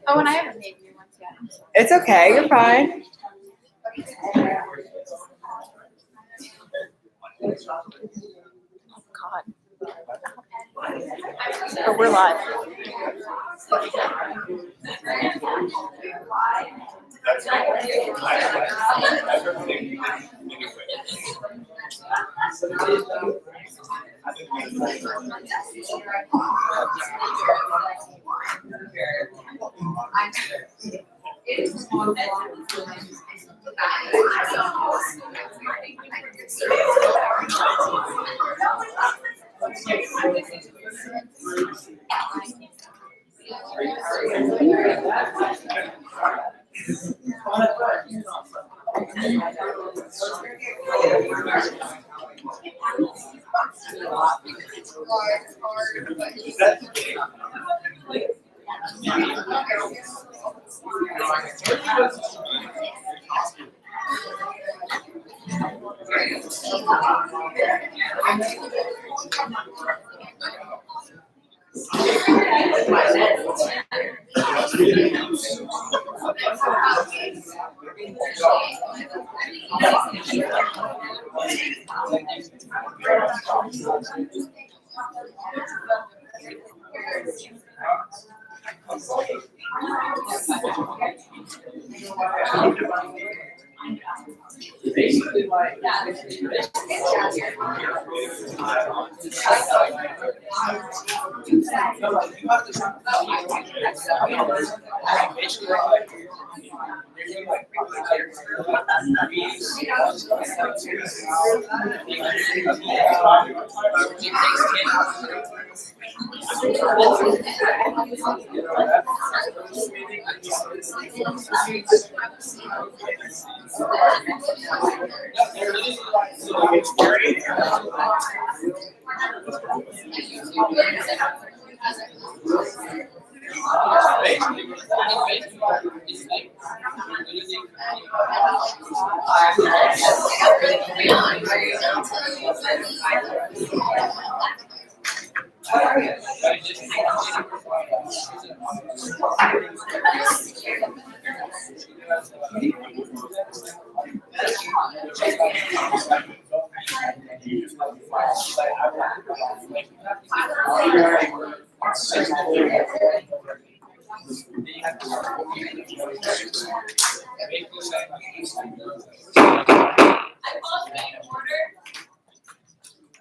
Oh, and I haven't made new ones yet. It's okay, you're fine. God. Oh, we're live.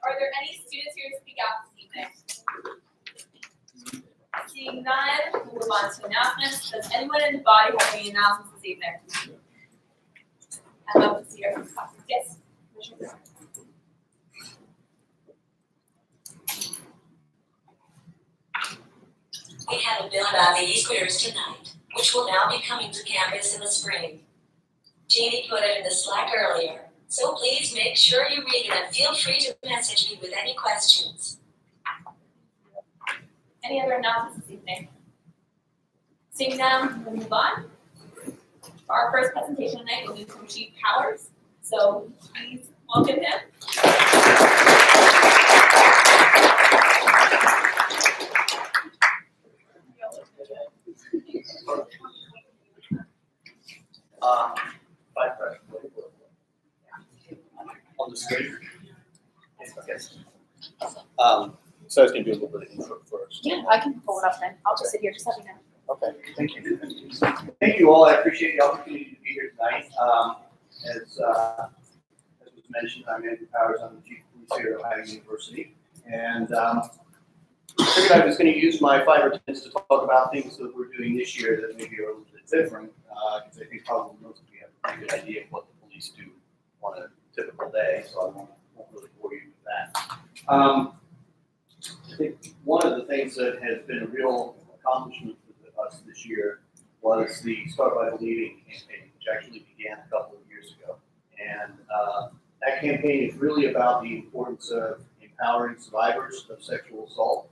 Are there any students here to speak out this evening? Seeing none, we'll move on to announcements. Does anyone in the body have any announcements this evening? I'd love to see your yes. We had a bill about the e-scooters tonight, which will now be coming to campus in the spring. Jeannie put it in the Slack earlier, so please make sure you read it and feel free to message me with any questions. Any other announcements this evening? Seeing none, we'll move on. For our first presentation tonight will be from Chief Powers, so please welcome him. On the screen. Okay. So I was gonna do a little bit of intro first. Yeah, I can pull it up then. I'll just sit here, just let me know. Okay, thank you. Thank you all, I appreciate the opportunity to be here tonight. As was mentioned, I'm Andrew Powers. I'm the Chief of Police here at Ohio University. And figured I was going to use my 5 or 10 minutes to talk about things that we're doing this year that maybe are a little bit different, because I think probably most of you have a pretty good idea of what the police do on a typical day, so I won't really bore you with that. I think one of the things that has been a real accomplishment for us this year was the Start by Believing campaign, which actually began a couple of years ago. And that campaign is really about the importance of empowering survivors of sexual assault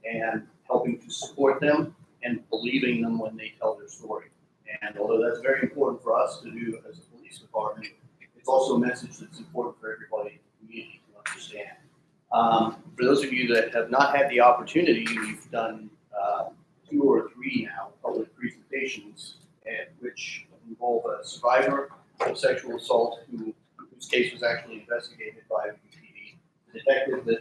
and helping to support them and believing them when they tell their story. And although that's very important for us to do as a police department, it's also a message that's important for everybody in the community to understand. For those of you that have not had the opportunity, we've done 2 or 3 now public presentations, which involve a survivor of sexual assault whose case was actually investigated by UPD, the detective that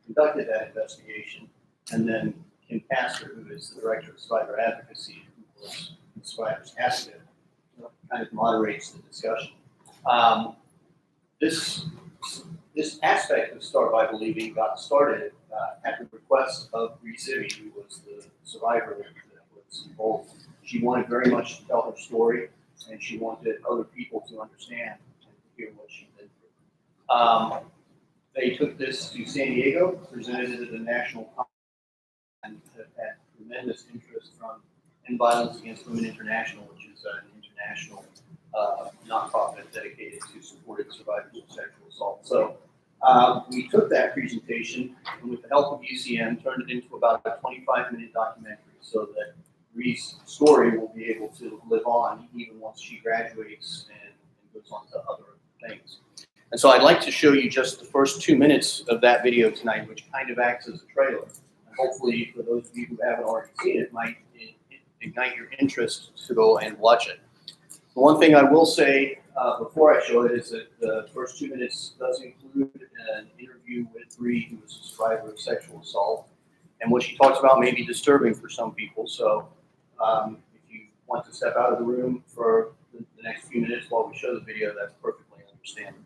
conducted that investigation, and then Kim Pastor, who is the director of survivor advocacy, who was the survivor's advocate, kind of moderates the discussion. This aspect of Start by Believing got started at the request of Bree Zibby, who was the survivor that was involved. She wanted very much to tell her story, and she wanted other people to understand and hear what she did. They took this to San Diego, presented it at a national conference, and have had tremendous interest from End Violence Against Women International, which is an international nonprofit dedicated to supporting survivors of sexual assault. So we took that presentation and with the help of UCM turned it into about a 25-minute documentary so that Bree's story will be able to live on even once she graduates and goes on to other things. And so I'd like to show you just the first 2 minutes of that video tonight, which kind of acts as a trailer. And hopefully, for those of you who haven't already seen it, might ignite your interest to go and watch it. The one thing I will say before I show it is that the first 2 minutes does include an interview with Bree, who was a survivor of sexual assault. And what she talks about may be disturbing for some people. So if you want to step out of the room for the next few minutes while we show the video, that's perfectly understandable.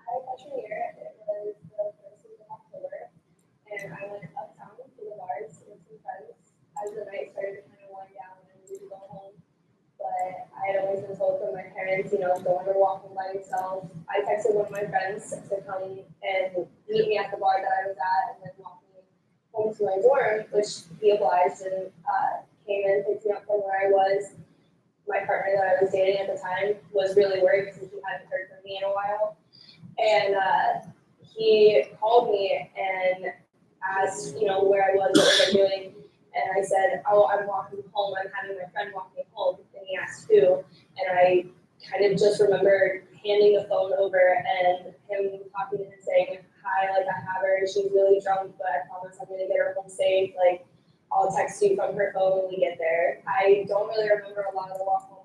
My freshman year, it was the first week of October, and I went uptown to the bars with some friends as the night started to kind of wind down and we would go home. But I had always been told from my parents, don't ever walk home by yourself. I texted one of my friends to come and meet me at the bar that I was at and then walk me home to my dorm, which he obliged and came and picked me up from where I was. My partner that I was dating at the time was really worried because he hadn't heard from me in a while. And he called me and asked, where I was, what was I doing. And I said, oh, I'm walking home. I'm having my friend walk me home. And he asked who. And I kind of just remembered handing the phone over and him talking to him saying, hi, I have her. She's really drunk, but I promise I'm going to get her home safe. I'll text you from her phone when we get there. I don't really remember a lot of the walk home.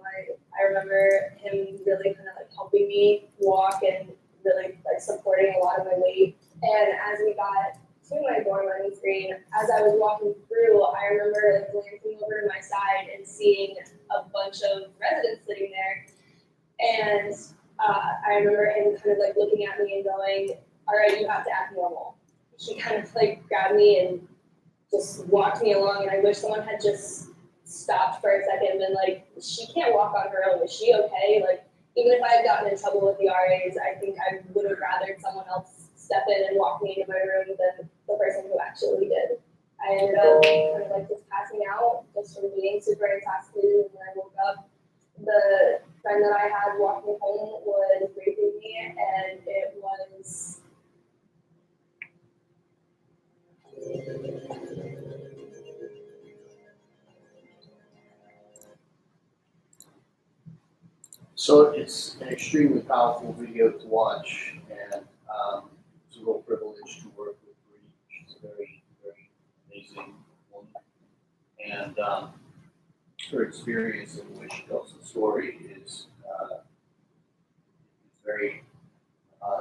I remember him really kind of helping me walk and really supporting a lot of my weight. And as we got to my dorm on East Green, as I was walking through, I remember glancing over to my side and seeing a bunch of residents sitting there. And I remember him kind of looking at me and going, all right, you have to act normal. He kind of grabbed me and just walked me along, and I wish someone had just stopped for a second and been she can't walk on her own. Is she okay? Even if I had gotten in trouble with the RAs, I think I would have rather someone else step in and walk me into my room than the person who actually did. I ended up kind of just passing out, just from being super intoxicated, and when I woke up, the friend that I had walking home was raping me, and it was So it's an extremely powerful video to watch, and it's a real privilege to work with Bree. She's a very, very amazing woman. And her experience in which she tells the story is very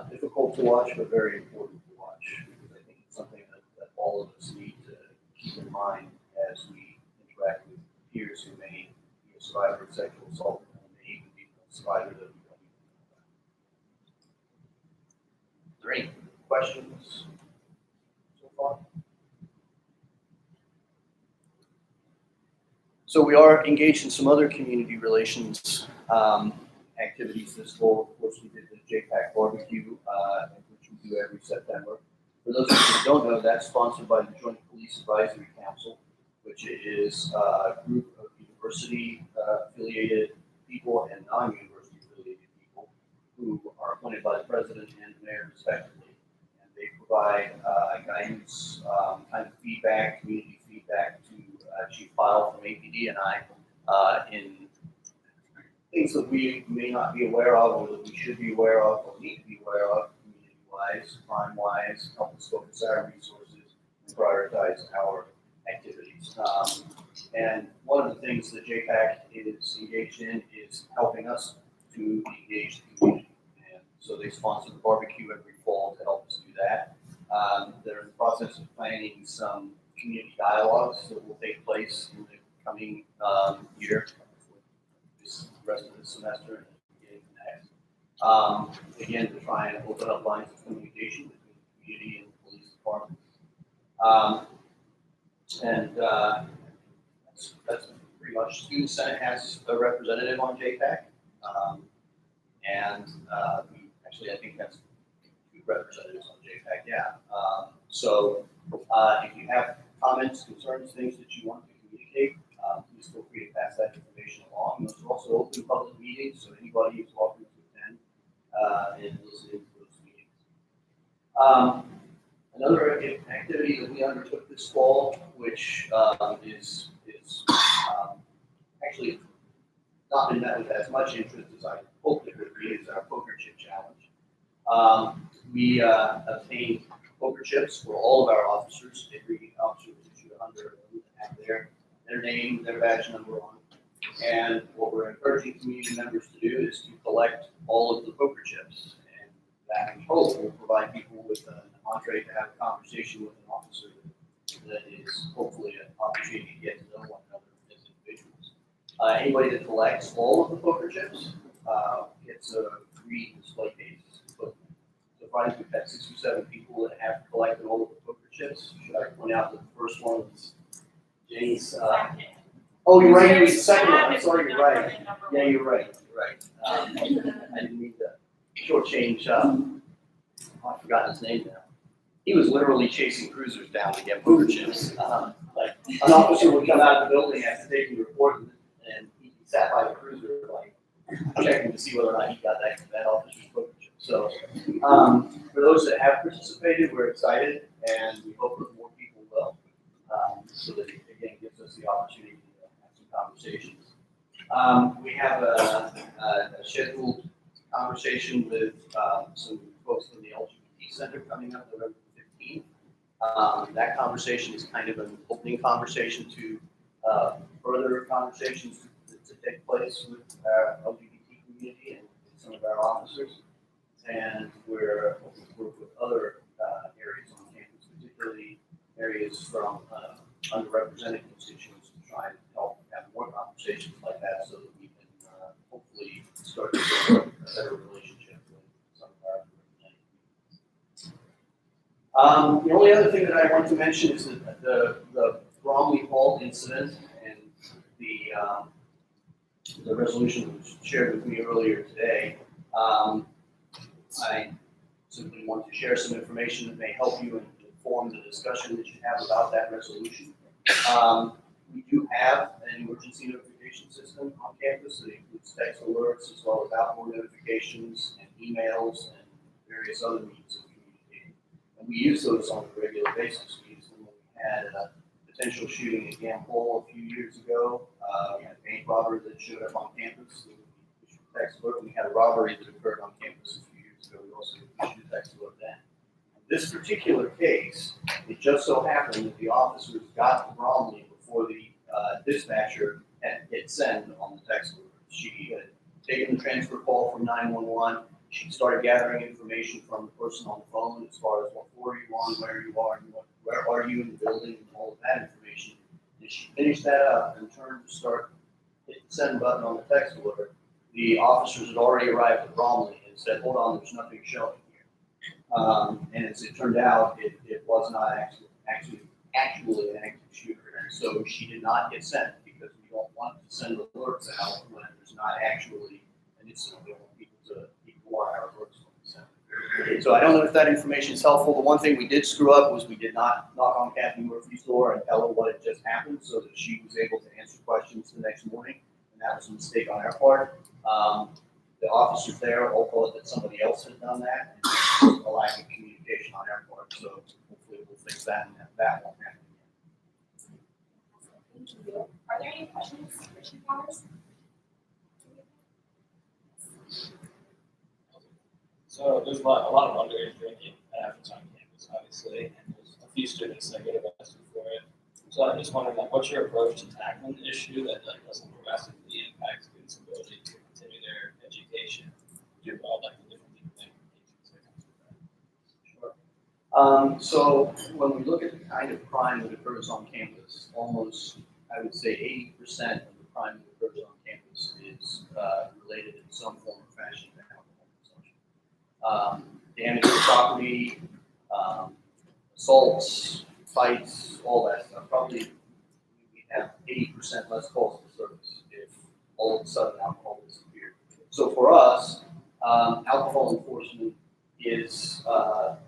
difficult to watch, but very important to watch, because I think it's something that all of us need to keep in mind as we interact with peers who may be a survivor of sexual assault and may even be a survivor that we don't even know about. Are there any questions so far? So we are engaged in some other community relations activities this fall. Of course, we did the JPAC barbecue, which we do every September. For those of you who don't know, that's sponsored by the Joint Police Advisory Council, which is a group of university affiliated people and non-university affiliated people who are appointed by the president and the mayor respectively. And they provide guidance, kind of feedback, community feedback to Chief File from APD and I in things that we may not be aware of, or that we should be aware of, or need to be aware of, community-wise, crime-wise, help us focus our resources and prioritize our activities. And one of the things that JPAC is engaged in is helping us to engage the community. And so they sponsor the barbecue every fall to help us do that. They're in the process of planning some community dialogues that will take place in the coming year, this rest of this semester and beginning of next. Again, to try and open up lines of communication between the community and the police department. That's pretty much. Student Senate has a representative on JPAC. I think that's 2 representatives on JPAC, yeah. If you have comments, concerns, things that you want to communicate, please feel free to pass that information along. Those are also open public meetings, so anybody is welcome to attend and listen to those meetings. Another activity that we undertook this fall, which is actually not been met with as much interest as I hoped it would be, is our poker chip challenge. We obtained poker chips for all of our officers. Every officer was issued 100 of them that have their name, their badge number on. And what we're encouraging community members to do is to collect all of the poker chips. And that, we hope, will provide people with an entree to have a conversation with an officer that is hopefully an opportunity to get to know one another as individuals. Anybody that collects all of the poker chips gets a free display case. Probably we've had 6 or 7 people that have collected all of the poker chips. Should I point out that the first one is James? Oh, you're right. It was the second one. I'm sorry, you're right. Yeah, you're right. You're right. I didn't mean to shortchange. I've forgotten his name now. He was literally chasing cruisers down to get poker chips. Like an officer would come out of the building after taking a report, and he sat by the cruiser, like checking to see whether or not he got that officer's poker chip. So, for those that have participated, we're excited, and we hope that more people will, so that it again gives us the opportunity to have some conversations. We have a scheduled conversation with some folks from the LGBT Center coming up November 15th. That conversation is kind of an opening conversation to further conversations to take place with our LGBT community and some of our officers. And we're hoping to work with other areas on campus, particularly areas from underrepresented constituents, to try and help have more conversations like that so that we can hopefully start to build a better relationship with some of our underrepresented communities. The only other thing that I want to mention is that the Bromley Hall incident and the resolution that was shared with me earlier today. I simply want to share some information that may help you inform the discussion that you have about that resolution. We do have an emergency notification system on campus that includes text alerts as well as outboard notifications and emails and various other means of communicating. And we use those on a regular basis. We use them when we had a potential shooting at Yam Hole a few years ago. We had a bank robber that showed up on campus. We issued a text alert. We had a robbery that occurred on campus a few years ago. We also issued a text alert then. In this particular case, it just so happened that the officers got to Bromley before the dispatcher and hit send on the text alert. She had taken the transfer call from 911. She started gathering information from the person on the phone as far as what floor you on, where you are, and where are you in the building, and all of that information. And she finished that up and turned to start hitting the send button on the text alert. The officers had already arrived at Bromley and said, hold on, there's nothing showing here. And as it turned out, it was not actually an active shooter. And so she did not get sent because we don't want to send alerts out when there's not actually an incident. We want people to ignore our alerts when we send them. So I don't know if that information is helpful. The one thing we did screw up was we did not knock on Kathy Murphy's door and tell her what had just happened so that she was able to answer questions the next morning. And that was a mistake on our part. The officers there all thought that somebody else had done that, and there was a lack of communication on our part. So hopefully we'll fix that and that won't happen. Thank you. Are there any questions for Chief Powers? So there's a lot of underage drinking that happens on campus, obviously, and there's a few students that get arrested for it. So I'm just wondering, like, what's your approach to tackling the issue that doesn't drastically impact students' ability to continue their education, do all like the different legal implications that comes with that? Sure. So when we look at the kind of crime that occurs on campus, almost, I would say 80% of the crime that occurs on campus is related in some form or fashion to alcohol consumption. Damage to property, assaults, fights, all that stuff. Probably we have 80% less calls for service if all of a sudden alcohol disappeared. So for us, alcohol enforcement is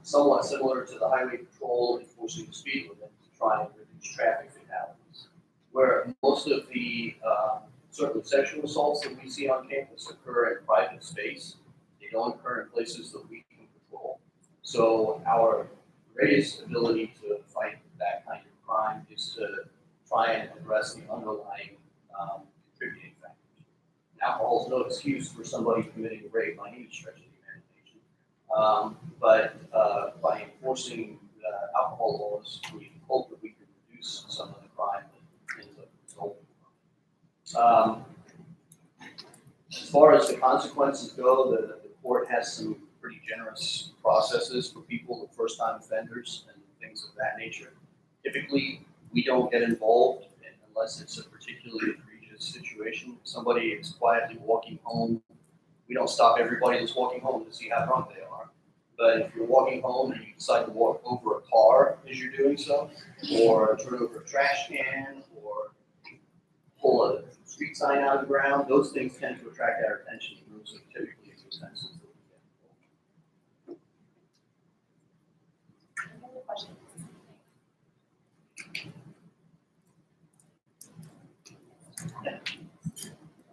somewhat similar to the highway patrol enforcing the speed limit to try and reduce traffic fatalities. Where most of the certainly sexual assaults that we see on campus occur in private space, they don't occur in places that we can control. So our greatest ability to fight that kind of crime is to try and address the underlying contributing factors. Alcohol is no excuse for somebody committing rape by any stretch of the imagination. But by enforcing alcohol laws, we hope that we can reduce some of the crime that ends up resulting from it. As far as the consequences go, the court has some pretty generous processes for people, the first-time offenders and things of that nature. Typically, we don't get involved unless it's a particularly egregious situation. If somebody is quietly walking home, we don't stop everybody that's walking home to see how drunk they are. But if you're walking home and you decide to walk over a car as you're doing so, or turn over a trash can, or pull a street sign out of the ground, those things tend to attract our attention. Those are typically the offenses that we get involved. Any other questions?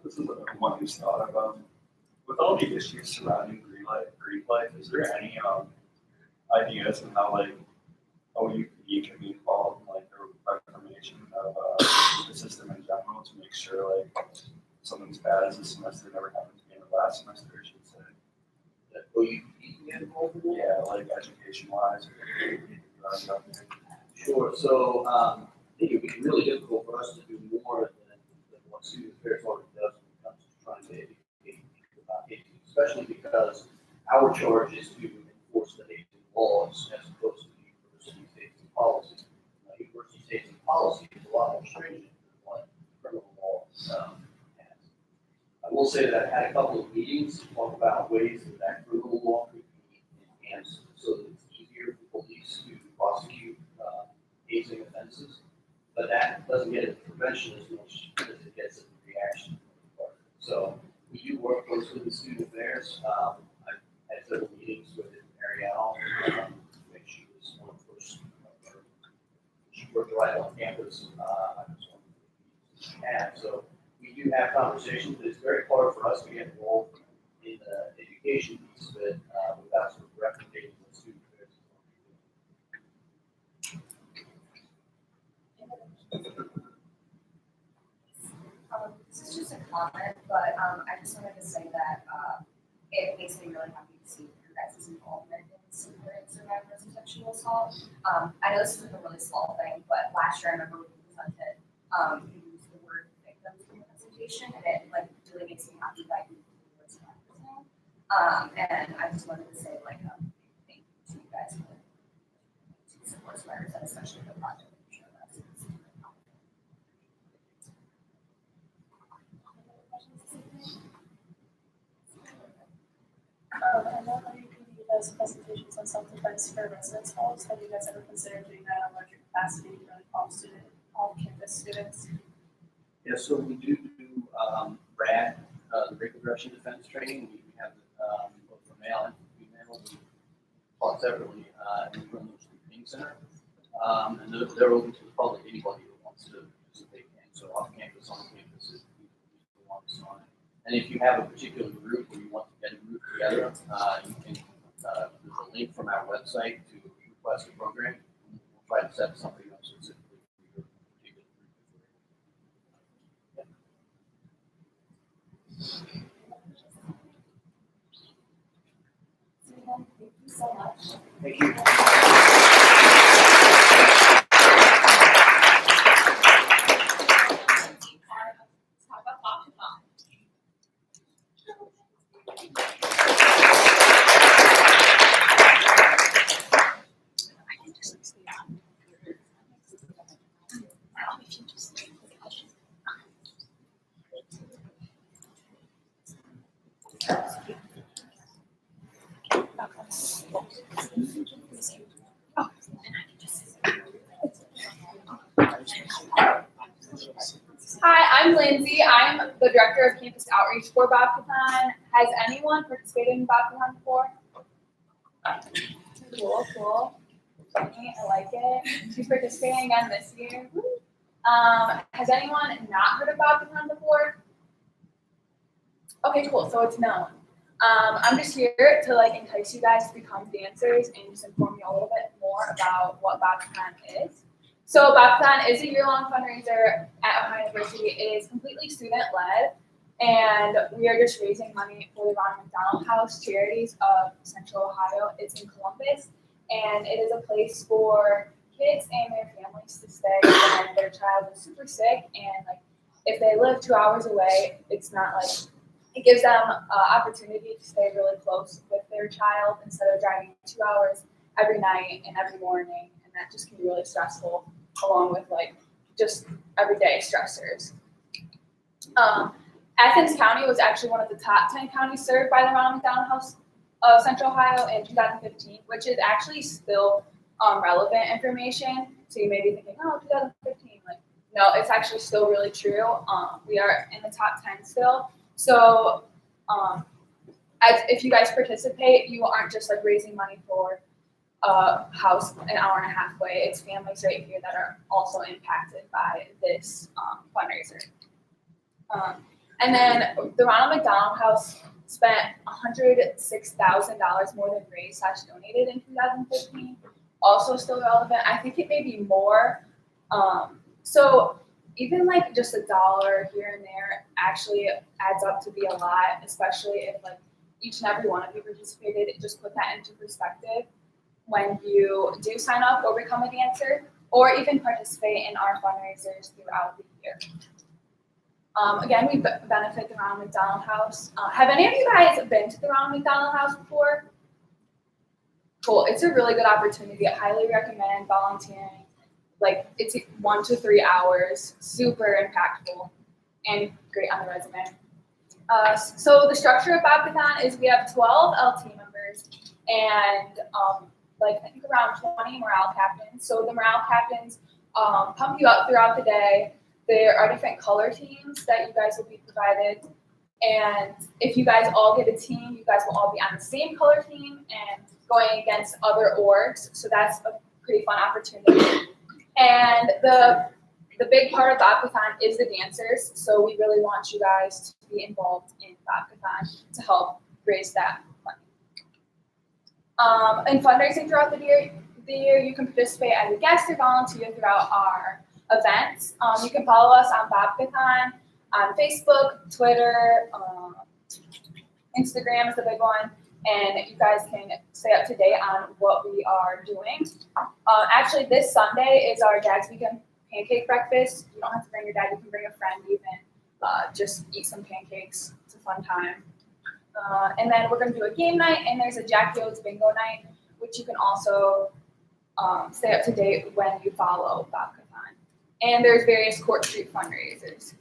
This is one who's thought of, with all the issues surrounding Greek life, is there any ideas on how OUP can be involved in like the reformation of the system in general to make sure like something as bad as this semester never happens again the last semester, I should say. That OUP can get involved in that? Yeah, like education wise. Sure. So I think it would be really difficult for us to do more than what Student Affairs already does when it comes to trying to educate people about hazing, especially because our charge is to enforce the hazing laws as opposed to the university's hazing policy. University's hazing policy is a lot more stringent than what criminal law has. I will say that I've had a couple of meetings to talk about ways that criminal law could be enhanced so that it's easier for police to prosecute hazing offenses, but that doesn't get into prevention as much as it gets into reaction. So we do work closely with Student Affairs. I've had several meetings with Ariel. She was one of the first. She worked right on campus. I was one of the she had. So we do have conversations, but it's very hard for us to get involved in the education piece of it without sort of replicating what Student Affairs is This is just a comment, but I just wanted to say that it makes me really happy to see your guys' involvement in supporting survivors of sexual assault. I know this is a really small thing, but last year I remember when we presented, we used the word victims participation, and it like really makes me happy that you were so represented. And I just wanted to say like thank you to you guys for support Spiders and especially the project that you showed us. It's super helpful. I know how you can do those presentations on self-defense for residence halls. Have you guys ever considered doing that on larger capacity for like all campus students? Yeah, so we do RAD, the rape aggression defense training. We have both for male and female. We taught separately in the Room Training Center. And they're open to the public, anybody who wants to participate in. So off campus, on campus, if you want to sign. And if you have a particular group where you want to get a group together, you can, there's a link from our website to request a program. We'll try to set something up specifically for your particular group. Thank you so much. Thank you. Let's talk about Bobcathon. Hi, I'm Lindsay. I'm the director of campus outreach for Bobcathon. Has anyone participated in Bobcathon before? Cool. Okay, I like it. She's participating again this year. Has anyone not heard of Bobcathon before? Okay, cool. So it's known. I'm just here to like entice you guys to become dancers and just inform you a little bit more about what Bobcathon is. So Bobcathon is a year-long fundraiser at Ohio University. It is completely student-led, and we are just raising money for the Ronald McDonald House Charities of Central Ohio. It's in Columbus, and it is a place for kids and their families to stay when their child is super sick, and like if they live 2 hours away, it's not like it gives them opportunity to stay really close with their child instead of driving 2 hours every night and every morning, and that just can be really stressful, along with like just everyday stressors. Athens County was actually one of the top 10 counties served by the Ronald McDonald House of Central Ohio in 2015, which is actually still relevant information. So you may be thinking, oh, 2015, like no, it's actually still really true. We are in the top 10 still. So if you guys participate, you aren't just like raising money for house an hour and a half away. It's families right here that are also impacted by this fundraiser. And then the Ronald McDonald House spent $106,000 more than raised / donated in 2015. Also still relevant. I think it may be more. So even like just $1 here and there actually adds up to be a lot, especially if like each and every one of you participated. Just put that into perspective when you do sign up or become a dancer, or even participate in our fundraisers throughout the year. Again, we benefit the Ronald McDonald House. Have any of you guys been to the Ronald McDonald House before? Cool, it's a really good opportunity. I highly recommend volunteering. Like, it's 1 to 3 hours, super impactful, and great on the resume. So the structure of Bobcathon is we have 12 LT members and I think around 20 morale captains. So the morale captains pump you up throughout the day. There are different color teams that you guys will be provided. And if you guys all get a team, you guys will all be on the same color team and going against other orgs. So that's a pretty fun opportunity. And the big part of Bobcathon is the dancers. So we really want you guys to be involved in Bobcathon to help raise that money. In fundraising throughout the year, you can participate as a guest or volunteer throughout our events. You can follow us on Bobcathon on Facebook, Twitter, Instagram is the big one, and you guys can stay up to date on what we are doing. Actually, this Sunday is our Dad's Weekend Pancake Breakfast. You don't have to bring your dad, you can bring a friend even. just eat some pancakes. It's a fun time. And then we're gonna do a game night, and there's a Jackie O's bingo night, which you can also stay up to date when you follow Babka-thon. And there's various Court Street fundraisers.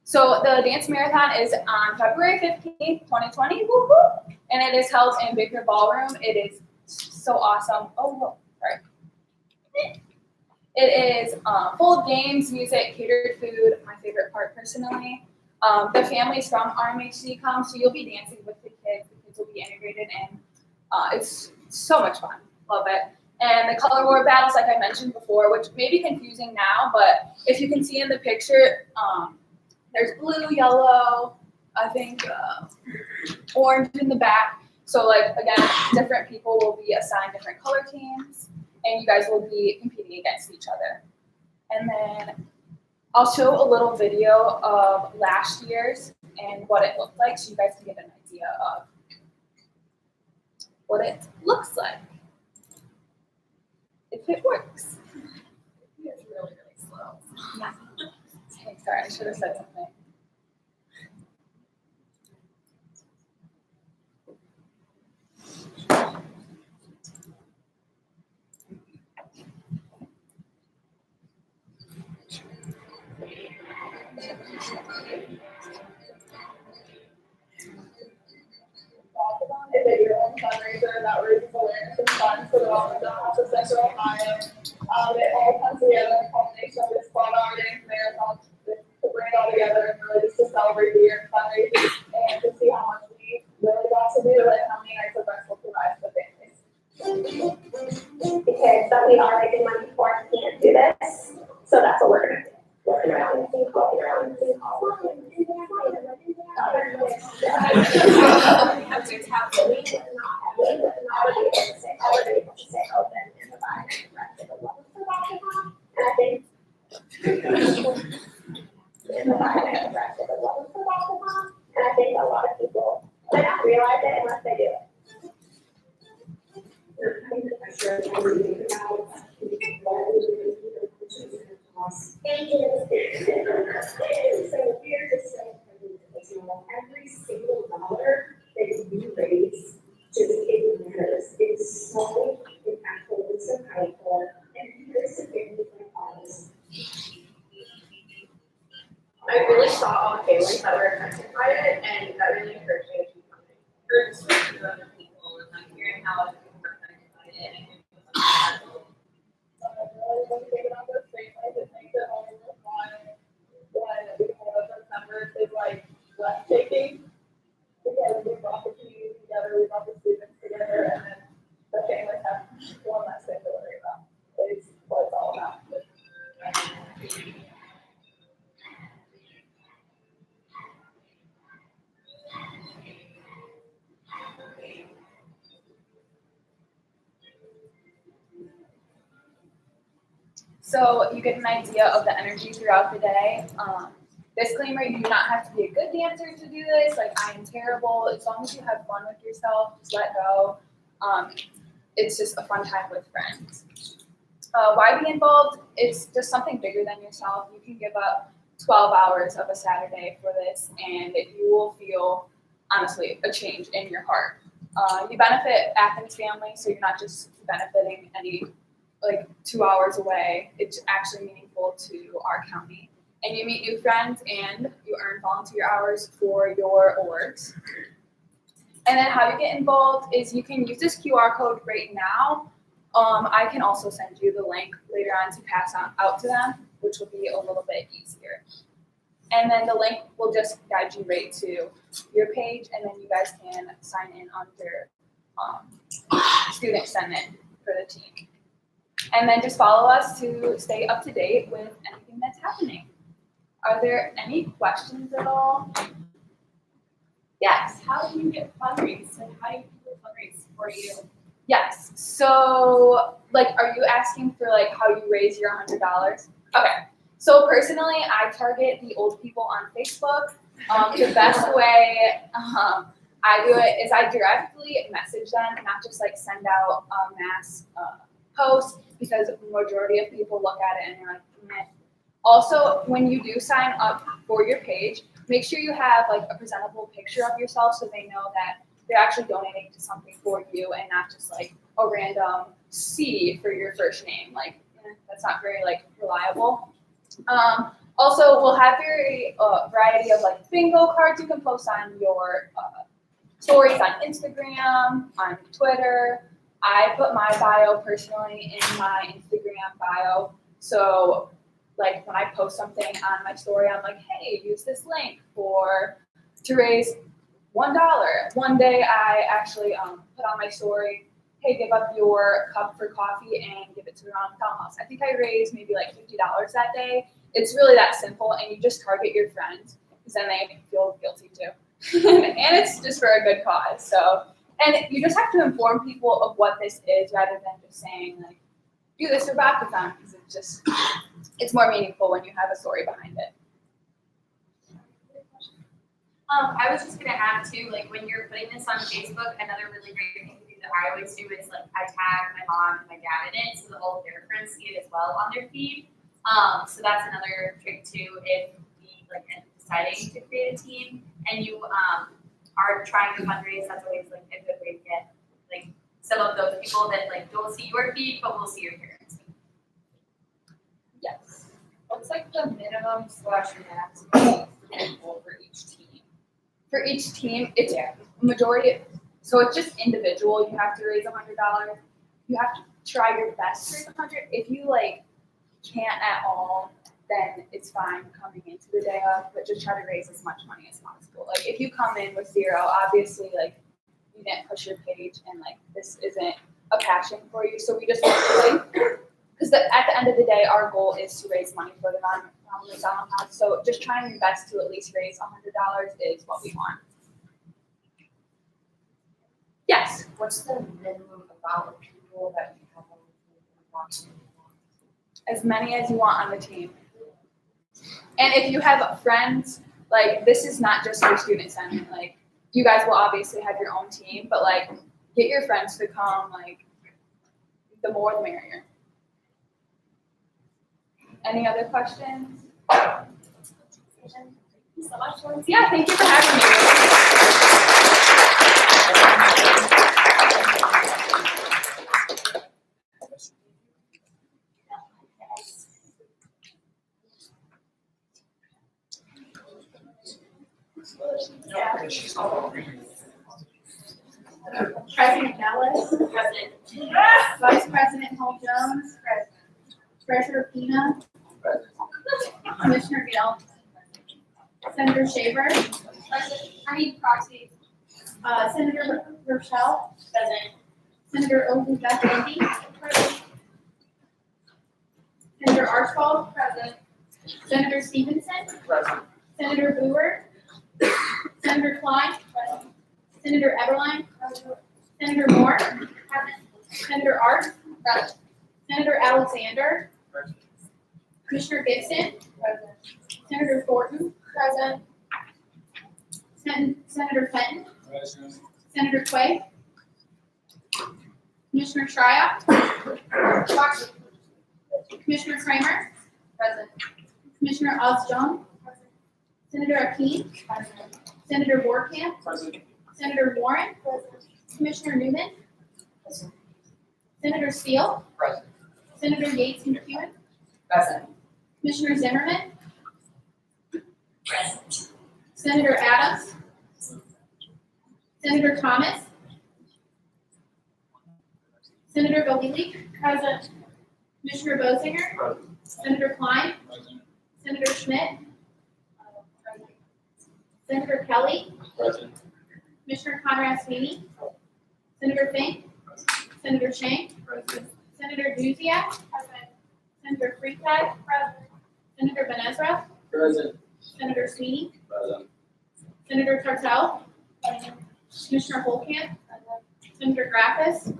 So the dance marathon is on February 15th, 2020, woo-hoo, and it is held in Baker Ballroom. It is so awesome. Oh, whoa, sorry. It is full of games, music, catered food, my favorite part personally. The families from RMHC come, so you'll be dancing with the kids. The kids will be integrated in. It's so much fun. Love it. And the color war battles, like I mentioned before, which may be confusing now, but if you can see in the picture, there's blue, yellow, I think orange in the back. So like, again, different people will be assigned different color teams, and you guys will be competing against each other. And then I'll show a little video of last year's and what it looked like, so you guys can get an idea of what it looks like. If it works. It's really, really slow. Yeah. Okay, sorry, I should have said something. Is a year-long fundraiser that raises awareness and funds for the Wellness House of Central Ohio. It all comes together in culmination of this 12-hour dance marathon to bring it all together and really just to celebrate the year and fundraise and to see how much we really got to do and how many nights of rest will provide to the families. Because that we are making money for and can't do this, so that's what we're gonna do. Looking around and seeing, walking around and seeing, and I think a lot of people might not realize it unless they do it. Thank you. So we are just so every single dollar that you raise to the Cape Matters is so impactful and so powerful, and very severely for us. I really saw all the families that were affected by it, and that really encouraged me to keep coming. Heard stories of other people and like hearing how other people were affected by it, and I think it was impactful. Really want to take it on those families, it makes it all worthwhile when we hold up our numbers is like breathtaking, because we brought the community together, we brought the students together, and then the families have one less thing to worry about. It's what it's all about. So you get an idea of the energy throughout the day. Disclaimer, you do not have to be a good dancer to do this. Like, I am terrible. As long as you have fun with yourself, just let go. It's just a fun time with friends. Why be involved? It's just something bigger than yourself. You can give up 12 hours of a Saturday for this, and you will feel, honestly, a change in your heart. You benefit Athens family, so you're not just benefiting any 2 hours away. It's actually meaningful to our county. And you meet new friends and you earn volunteer hours for your awards. And then how you get involved is you can use this QR code right now. I can also send you the link later on to pass out to them, which will be a little bit easier. And then the link will just guide you right to your page, and then you guys can sign in under Student Senate for the team. And then just follow us to stay up to date with anything that's happening. Are there any questions at all? Yes. How do you get fundraised and how do people fundraise for you? Yes. So, are you asking for how you raise your $100? Okay. So personally, I target the old people on Facebook. The best way I do it is I directly message them, not just send out a mass post, because the majority of people look at it and they're like, meh. Also, when you do sign up for your page, make sure you have like a presentable picture of yourself so they know that they're actually donating to something for you and not just like a random C for your first name. Like that's not very like reliable. Also, we'll have very variety of like bingo cards you can post on your stories on Instagram, on Twitter. I put my bio personally in my Instagram bio. So like when I post something on my story, I'm like, hey, use this link to raise $1. One day I actually put on my story, hey, give up your cup for coffee and give it to the Ronald McDonald House. I think I raised maybe like $50 that day. It's really that simple, and you just target your friends because then they feel guilty too. And it's just for a good cause. So, and you just have to inform people of what this is rather than just saying like, do this for Vodkathon, because it's more meaningful when you have a story behind it. I was just gonna add too, like when you're putting this on Facebook, another really great thing to do that I always do is like I tag my mom and my dad in it so that all of their friends see it as well on their feed. So that's another trick too if we like end up deciding to create a team and you are trying to fundraise, that's always like a good way to get like some of those people that like don't see your feed but will see your parents' feed. Yes. What's like the minimum / maximum people for each team? For each team, it's majority. So it's just individual. You have to raise $100. You have to try your best to raise $100. If you like can't at all, then it's fine coming into the day of. But just try to raise as much money as possible. Like if you come in with zero, obviously like you didn't push your page and like this isn't a passion for you. So we just want to like. Because at the end of the day, our goal is to raise money for the Ronald McDonald House. So just trying your best to at least raise $100 is what we want. Yes. What's the minimum amount of people that you have on the team who want to? As many as you want on the team. And if you have friends, like this is not just for student senate. Like you guys will obviously have your own team, but like get your friends to come. Like the more the merrier. Any other questions? Thank you so much, Lindsay. Yeah, thank you for having me. President Nellis. President. Vice President Paul Jones. Treasurer Pina. Commissioner Gill. Senator Shaver. Proxy. Senator Rochelle. President. Senator Oakley Bendy. Senator Archibald. President. Senator Stevenson. Present. Senator Brewer. Senator Klein. Senator Eberlein. Senator Moore. Senator Art. Senator Alexander. Commissioner Gibson. Senator Thornton. Present. Senator Fenton. Present. Senator Quay. Commissioner Shriya. Commissioner Kramer. Present. Commissioner Osjown. Senator Akin. Senator Warkamp. Present. Senator Warren. Commissioner Newman. Senator Steele. Present. Senator Yates McEwen. Present. Commissioner Zimmerman. Present. Senator Adams. Senator Thomas. Senator Galili. Present. Commissioner Bozinger. Present. Senator Klein. Present. Senator Schmidt. Senator Kelly. Present. Commissioner Conrad Sweeney. Senator Fink. Senator Shank. Present. Senator Duziak. Senator Freitag. Senator Van Ezra. Present. Senator Sweeney. Present. Senator Tartell. Commissioner Holcamp. Senator Graffus.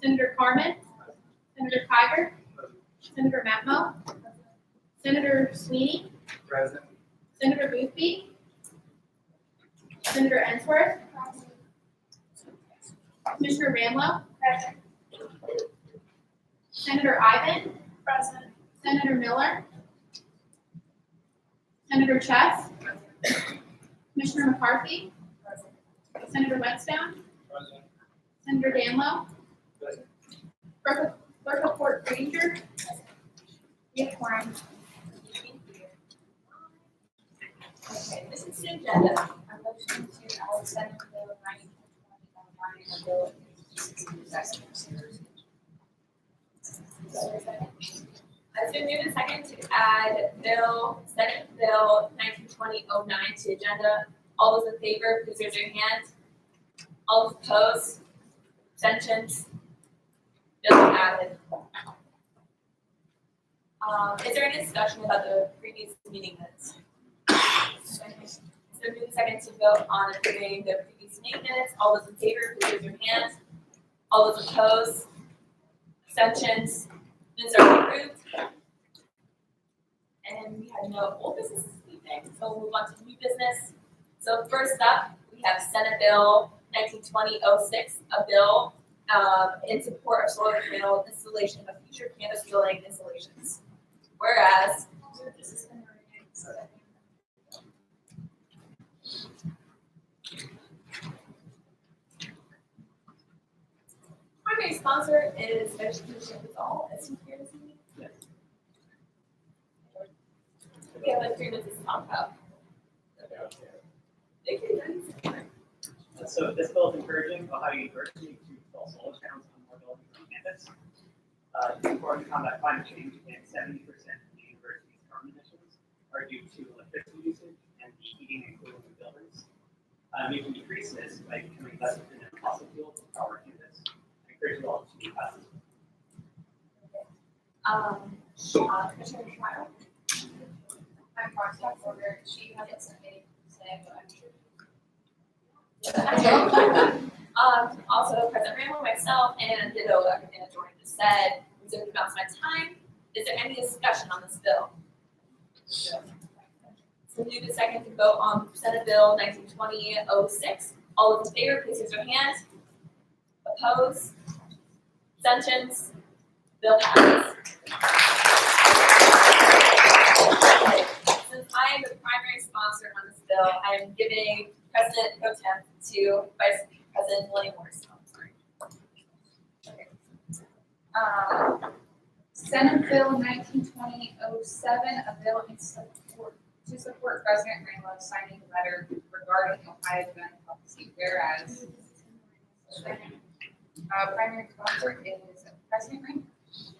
Senator Carmen. Senator Kiger. Senator Matmo. Senator Sweeney. Present. Senator Boothby. Senator Ensworth. Commissioner Ramlow. Senator Ivan. Senator Miller. Senator Chess. Commissioner McCarthy. Senator Whitestone. Present. Senator Danlow. Present. Clerk of Fort Granger. We have quorum. Okay, this is the agenda. A motion to add Senate Bill 1920 a bill It's been moved and second to add Senate Bill 1920-09 to agenda. All those in favor, please raise your hand. All those opposed? Abstentions? Bill added. Is there any discussion about the previous meeting minutes? It's been moved and second to vote on approving the previous meeting minutes. All those in favor, please raise your hand. All those opposed? Abstentions? Minutes are approved. And we have no old business this evening, so we'll move on to new business. So first up, we have Senate Bill 1920-06, a bill in support of solar panel installation of future campus building installations. Whereas, primary sponsor is Vegetation All. Is he here this evening? Yes. We have like 3 minutes to talk about. Thank you. So this bill is encouraging Ohio University to install solar panels on more buildings on campus. It's important to combat climate change, and 70% of the university's carbon emissions are due to electricity usage and the heating and cooling of buildings. You can decrease this by becoming less dependent on fossil fuels to power campus. I encourage you all to pass this. Commissioner Schreier. I'm Roxanne Porter. She hasn't sent me today, but I'm sure. Also, President Randall, myself, and ditto everything that Jordan just said. Reserve the balance of my time. Is there any discussion on this bill? So move to second to vote on Senate Bill 1920-06. All those in favor, please raise your hand. Opposed? Abstentions? Bill passes. Since I am the primary sponsor on this bill, I am giving President Pro Tem to Vice President Lenny Morris. Oh, sorry. Okay. Senate Bill 1920-07, a bill to support President Randall signing a letter regarding Ohio gun policy, whereas primary sponsor is President Randall.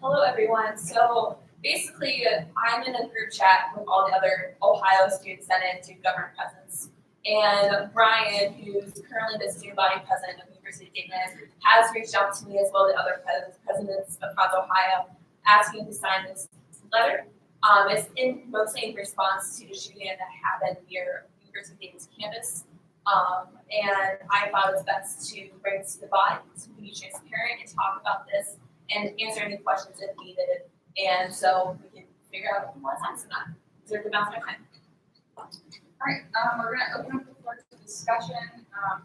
Hello, everyone. So basically, I'm in a group chat with all the other Ohio Student Senate student government presidents. And Brian, who's currently the student body president of the University of Dayton, has reached out to me as well as other presidents across Ohio, asking to sign this letter. It's mostly in response to the shooting that happened near University of Dayton's campus. And I thought it was best to bring this to the body, so we can be transparent and talk about this and answer any questions if needed. And so we can figure out if we want to sign or not. Reserve the balance of my time. All right, we're gonna open up the floor to discussion.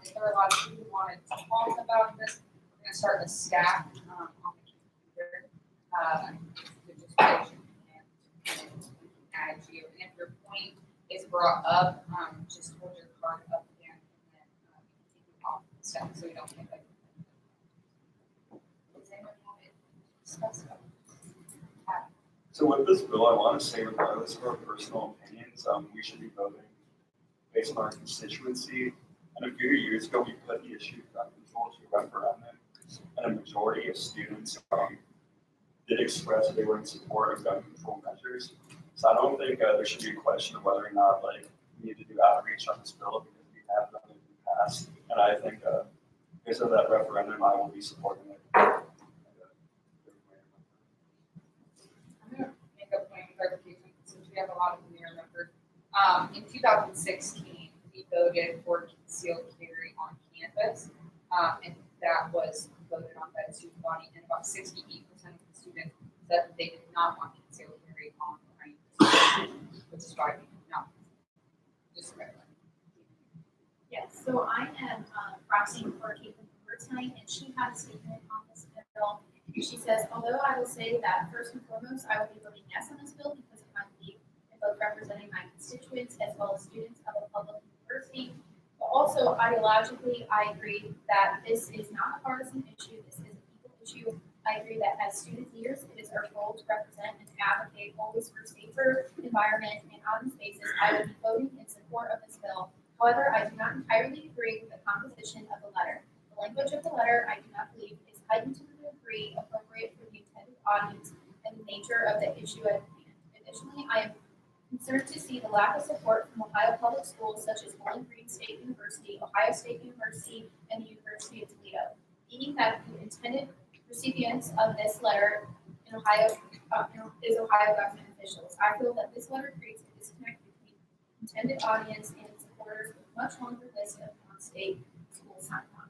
If there are a lot of people who want to talk about this, we're gonna start with staff on the computer. The discussion and add you. And if your point is brought up, just hold your card up there and then take it off the stuff so we don't get like. Does anyone want to discuss about? So with this bill, I want to say regardless of our personal opinions, we should be voting based on our constituency. And a few years ago, we put the issue of gun control to a referendum, and a majority of students did express they were in support of gun control measures. So I don't think there should be a question of whether or not like we need to do outreach on this bill because we have done it in the past. And I think because of that referendum, I will be supporting it. I'm gonna make a point of clarification since we have a lot of them here remembered. In 2016, we voted for concealed carry on campus, and that was voted on by the student body, and about 68% of the students said that they did not want concealed carry on campus, which is why we did not. Just regular. Yes, so I am Roxanne Porter from tonight, and she had a statement on this bill. She says, although I will say that first and foremost, I will be voting yes on this bill because of my belief in both representing my constituents as well as students of a public university. But also ideologically, I agree that this is not a partisan issue, this is a people issue. I agree that as student leaders, it is our role to represent and advocate always for safer environment, and on this basis, I will be voting in support of this bill. However, I do not entirely agree with the composition of the letter. The language of the letter, I do not believe, is heightened to the degree appropriate for the intended audience and the nature of the issue at hand. Additionally, I am concerned to see the lack of support from Ohio public schools such as Bowling Green State University, Ohio State University, and the University of Toledo. Meaning that the intended recipients of this letter in Ohio is Ohio government officials. I feel that this letter creates a disconnect between intended audience and its supporters with much longer list of non-state schools signed on.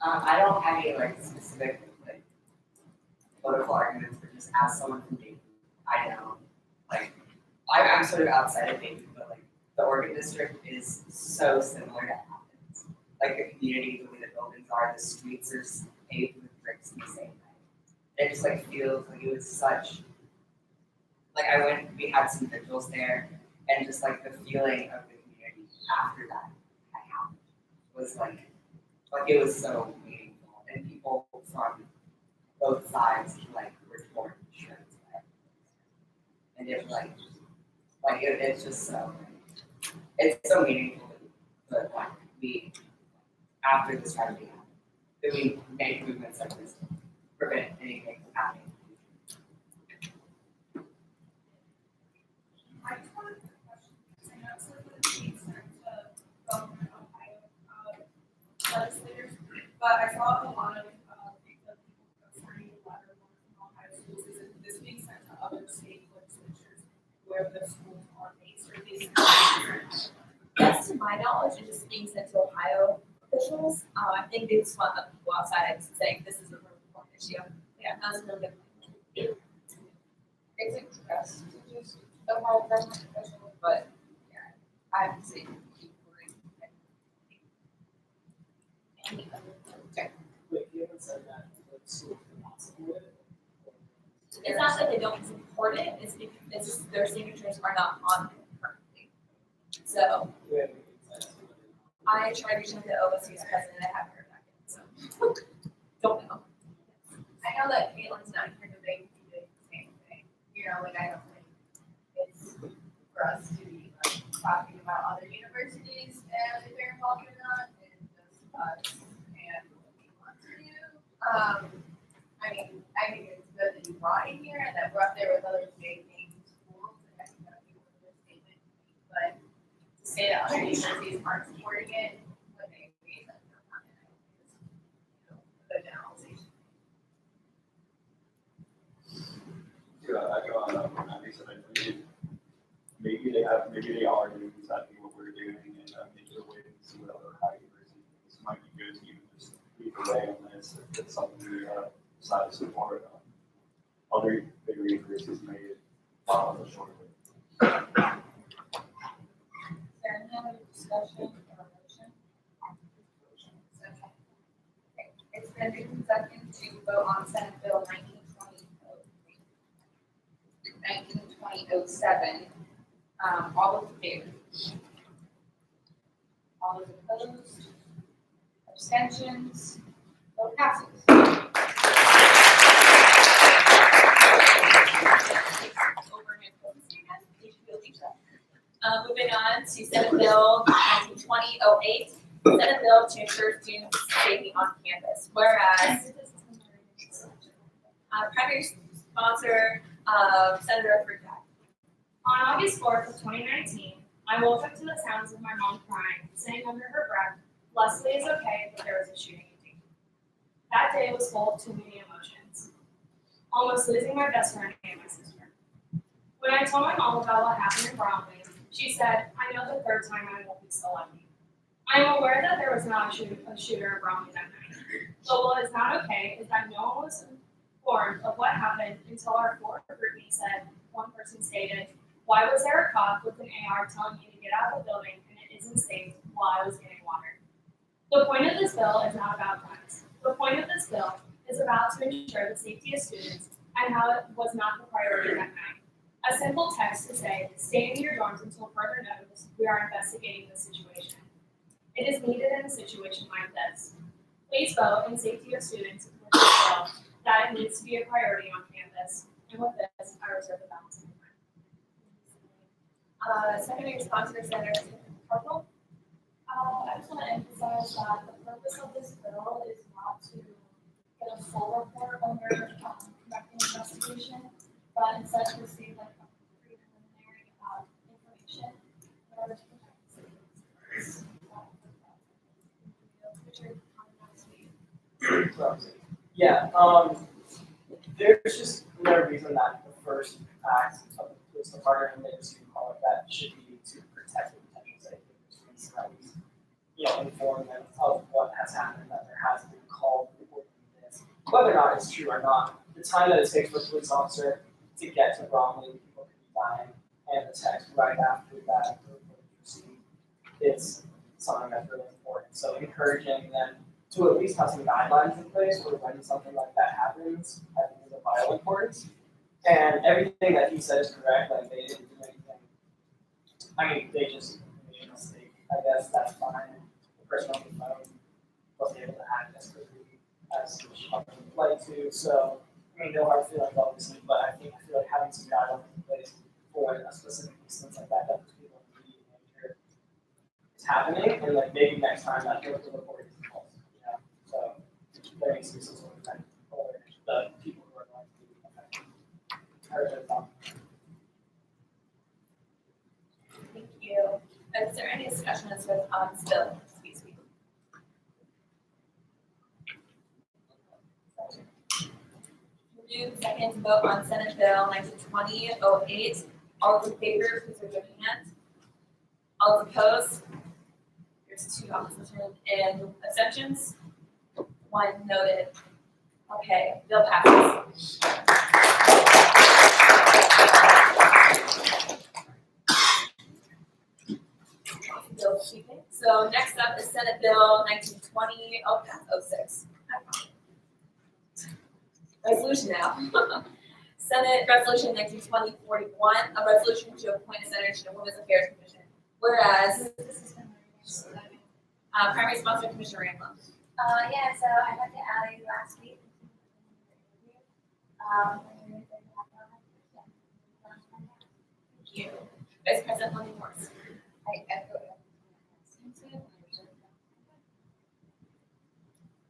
I don't have any like specific like political arguments, but just as someone from Dayton, I know like I'm sort of outside of Dayton, but like the Oregon district is so similar to Athens. Like the community, the way the buildings are, the streets are paved with bricks in the same way. It just like feels like it was such like we had some vigils there, and just like the feeling of the community after that had happened was like it was so meaningful, and people from both sides like were torn shirts, and it it's just so it's so meaningful that like we after this tragedy happened, that we make movements like this to prevent anything from happening. I just wanted a question, because I know it's like the state's sent to government Ohio legislators, but I saw a lot of the people signing the letter from Ohio schools. Is this being sent to other state legislatures where the schools are based, or these? That's to my knowledge, it's just being sent to Ohio officials. I think they just want the people outside saying this is a really important issue. Yeah, that was a really good. It's expressed to just the whole government official, but yeah, I haven't seen people. Wait, you haven't said that, but schools do not support it? It's not that they don't support it, it's just their signatures are not on it currently. So Do we have any insights on whether I tried reaching out to OSU's president, I haven't heard back yet, so don't know. I know that Caitlin's not here today to do the same thing, you know, like I don't think it's for us to be like talking about other universities and if they're involved or not, and just us and what we want to do. I mean, I think it's good that you brought it here and that we're up there with other state named schools, and I think that would be a good statement. But to say that other universities aren't supporting it, but they agree that they're not, I think is, you know, a good generalization. Yeah, I go on Abby said I think maybe they are doing exactly what we're doing, and maybe they're waiting to see what other high universities. This might be good to even just lead the way on this if it's something we decide to support. Other bigger universities may follow the short way. Is there any other discussion or motion? Okay, it's been moved and seconded to vote on Senate Bill 1920-07. All those in favor? All those opposed? Abstentions? Vote passes. Moving on to Senate Bill 1920-08, Senate Bill to ensure students' safety on campus. Whereas primary sponsor Senator Frugak. On August 4th of 2019, I woke up to the sounds of my mom crying, saying under her breath, "Leslie is okay, but there was a shooting in Dayton." That day was full of too many emotions. Almost losing my best friend and my sister. When I told my mom about what happened in Bromley, she said, "I know the third time I won't be so lucky." I am aware that there was not a shooter in Bromley that night. But what is not okay is that no one was informed of what happened until our floor group meeting said, one person stated, "Why was there a cop with an AR telling me to get out of the building and it isn't safe while I was getting water?" The point of this bill is not about guns. The point of this bill is about to ensure the safety of students and how it was not the priority that night. A simple text to say, stay in your dorms until further notice, we are investigating the situation. It is needed in a situation like this. Please vote in safety of students with this bill that it needs to be a priority on campus. And with this, I reserve the balance of my time. Secondary sponsor Senator Cardinal. I just want to emphasize that the purpose of this bill is not to get a full report when we're conducting an investigation, but instead to receive like a preliminary information in order to protect the citizens. Richard, Yeah, there's just no reason that the first act of the police department, and as you call it, that should be to protect the potential safety of students, and at least, inform them of what has happened, that there has been called reporting this. Whether or not it's true or not, the time that it takes for a police officer to get to Bromley, people could be dying, and the text right after that report is received, it's something that's really important. So encouraging them to at least have some guidelines in place for when something like that happens, I think is of vital importance. And everything that he said is correct, like they didn't do anything. I mean, they just made a mistake. I guess that's fine. The person on the phone wasn't able to act as quickly as she would like to. So, I mean, no hard feelings obviously, but I feel like having some guidelines in place for a specific instance like that people need to make sure it's happening, and like maybe next time that goes to the report is false. So there needs to be some sort of effect for the people who are going to be affected. Thank you. Is there any discussion on this bill? Excuse me. Move second to vote on Senate Bill 1920-08. All those in favor, please raise your hand. All those opposed? There's two opposition and abstentions. One noted. Okay, bill passes. Bill keeping. So next up is Senate Bill 1920-06. Resolution now. Senate Resolution 1920-41, a resolution to appoint a senator to the Women's Affairs Commission. Whereas, primary sponsor Commissioner Rambo. Yeah, so I had to add it last week. Thank you. Vice President Lenny Morris. I echo it.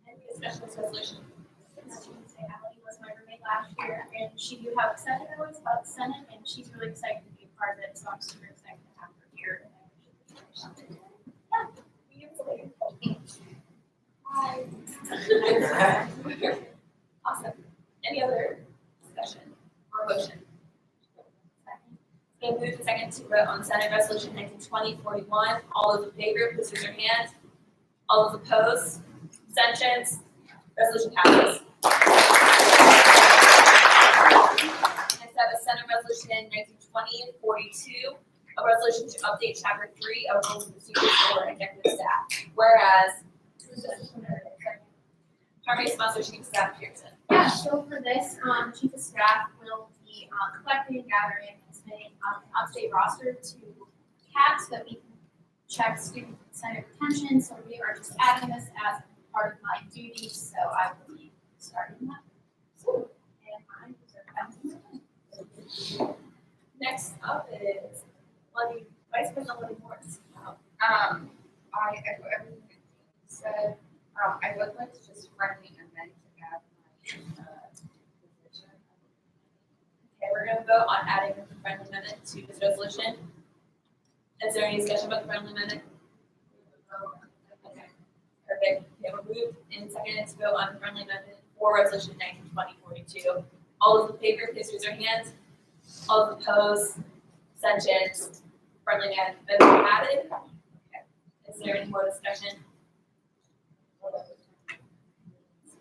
Any discussion on this resolution? Allie was my roommate last year, and she knew how excited I was about the Senate, and she's really excited to be a part of it, so I'm super excited to have her here. Awesome. Any other discussion or motion? Okay, move to second to vote on Senate Resolution 1920-41. All those in favor, please raise your hand. All those opposed? Abstentions? Resolution passes. Next up is Senate Resolution 1920-42, a resolution to update Chapter 3 of Rules and Procedures for Executive Staff. Whereas, primary sponsor Chief of Staff Pearson. Yeah, so for this, Chief of Staff will be collecting, gathering, and submitting an up-to-date roster to CAP so that we can check student center retention. So we are just adding this as part of my duties, so I will be starting that. So, and I'm Next up is Vice President Lenny Morris. I echo everything that you said. I would like to just friendly amend to add my position. Okay, we're going to vote on adding the friendly amendment to this resolution. Is there any discussion about the friendly amendment? Okay, perfect. Okay, we'll move in second to vote on the friendly amendment for resolution 1920-42. All those in favor, please raise your hands. All those opposed, abstentions, friendly amendment added. Okay. Is there any more discussion?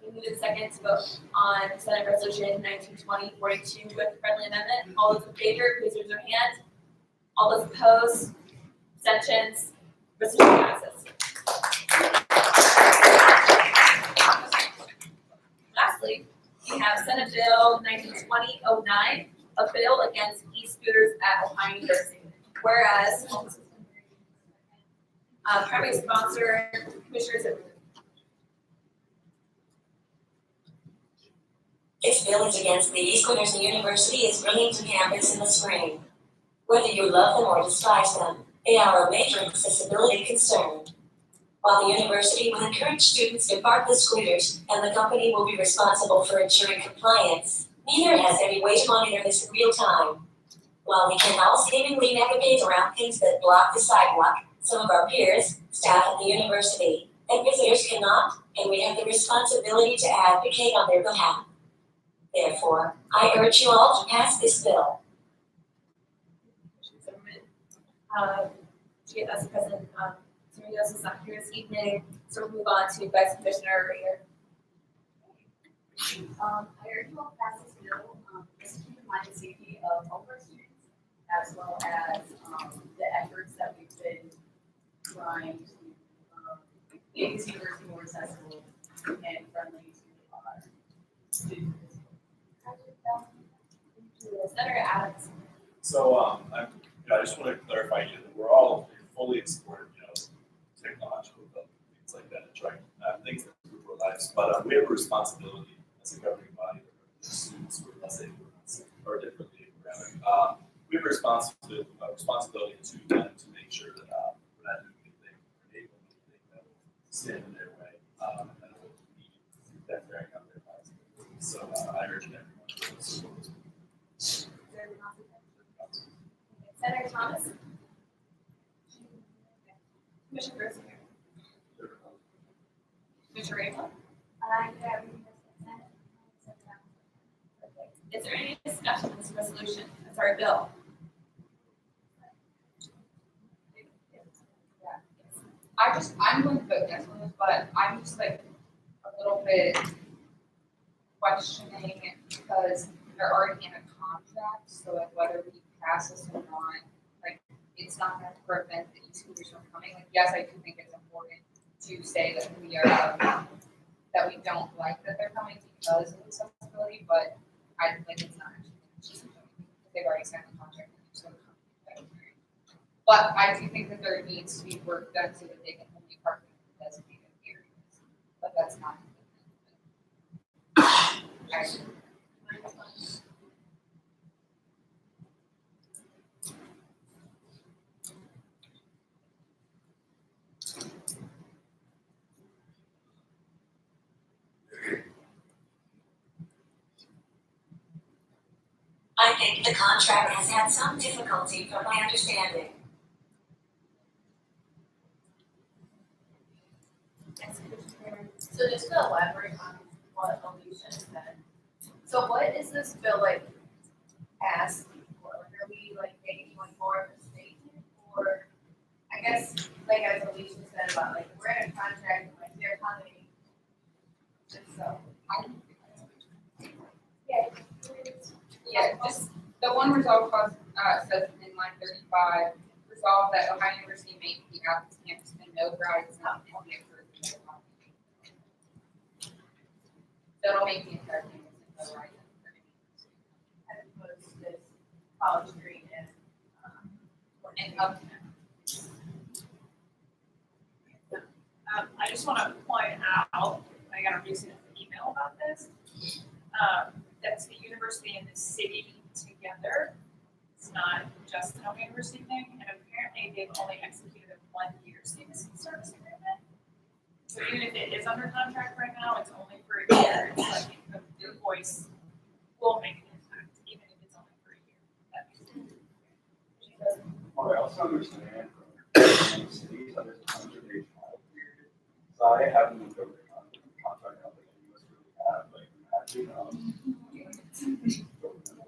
We move in second to vote on Senate Resolution 1920-42 with friendly amendment. All those in favor, please raise your hand. All those opposed, abstentions, resolution passes. lastly, we have Senate Bill 1920-09, a bill against e-scooters at Ohio University. Whereas, primary sponsor, Commissioners. This bill is against the e-scooters the university is bringing to campus in the spring. Whether you love them or despise them, they are a major accessibility concern. While the university will encourage students to park the scooters and the company will be responsible for ensuring compliance, neither has any way to monitor this in real time. While we can all seemingly navigate around things that block the sidewalk, some of our peers, staff at the university, and visitors cannot, and we have the responsibility to advocate on their behalf. Therefore, I urge you all to pass this bill. As President Cerritos is not here this evening, so we'll move on to Vice Commissioner Rader. I urge you all to pass this bill, just to keep in mind the safety of all of our students, as well as, the efforts that we've been trying to, make this university more accessible and friendly to our students. Senator Adams. So, I just want to clarify here that we're all fully in support of, technological development, things like that, to try things that improve our lives. But we have a responsibility as a governing body, the students who are less able or differently able. We have a responsibility to make sure that we're not doing anything or able to do anything that will stand in their way and that will be that bearing on their lives. So I urge everyone to support this. Senator Thomas. Commissioner Grossinger. Commissioner Raymond. Is there any discussion on this resolution? Sorry, bill. I'm going to vote yes on this, but I'm just like a little bit questioning it because they're already in a contract, so like whether we pass this or not, like it's not going to prevent the e-scooters from coming. Like yes, I do think it's important to say that we are that we don't like that they're coming because of accessibility, but I like it's not actually they've already signed the contract. So but I do think that there needs to be work done so that they can only park in designated areas. But that's not. I think the contract has had some difficulty from my understanding. So just to elaborate on what Alicia said, so what is this bill like asking for? Like, are we like getting one more of the state, or I guess like as Alicia said about like we're in a contract, like they're coming, just so. Yeah, just the one resolve clause says in line 35, resolve that Ohio University may keep out its campus and no rides not in the approved. That'll make the entire campus and no rides. As opposed to this College Street and Uptown. I just want to point out, I got a recent email about this. That's the university and the city together. It's not just an Ohio University thing, and apparently they've only executed a 1-year student service agreement. So even if it is under contract right now, it's only for a year. It's like the voice will make an impact, even if it's only for a year. That makes sense. I also understand from cities that there's a 100-day trial period. So I haven't looked over the contract out there you must really have, like,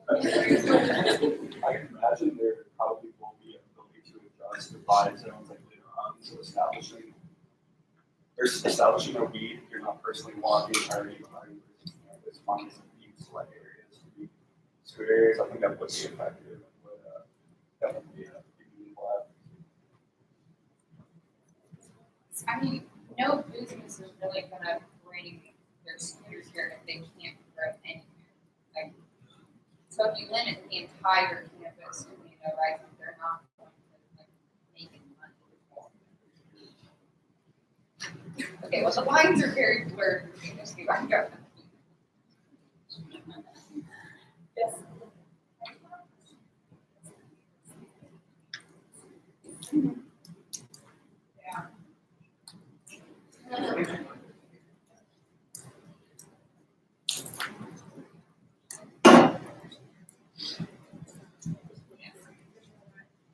I can imagine there probably will be an ability to adjust the buy zones like later on, so establishing a weed if you're not personally walking the entire neighborhood versus campus, finding some deep select areas to be scooter areas. I think that would be effective. Would definitely be a meaningful I mean, no business is really gonna bring their scooters danger if they can't grow anywhere. Like, so if you limit the entire campus to right, they're not going to like make it money. Okay, well the lines are very blurred between this two. I go. Yes.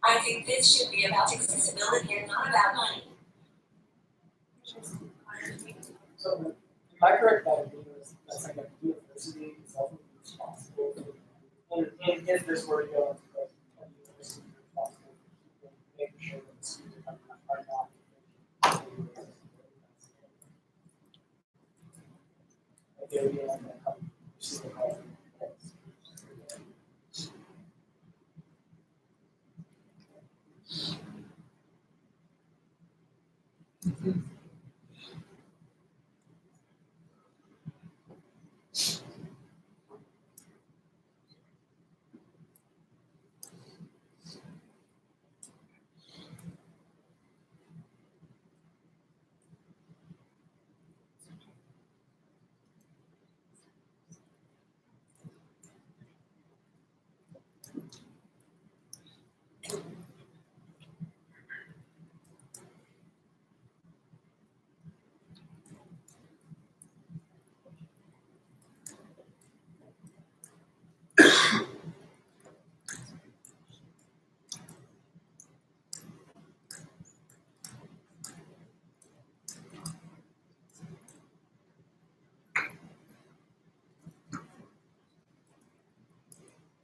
I think this should be about accessibility and not about money. So, am I correct that that's like a university itself would be responsible for, and if this were to go into the university, responsible for making sure that the students are not. Like they would be like a receive a call from the parents.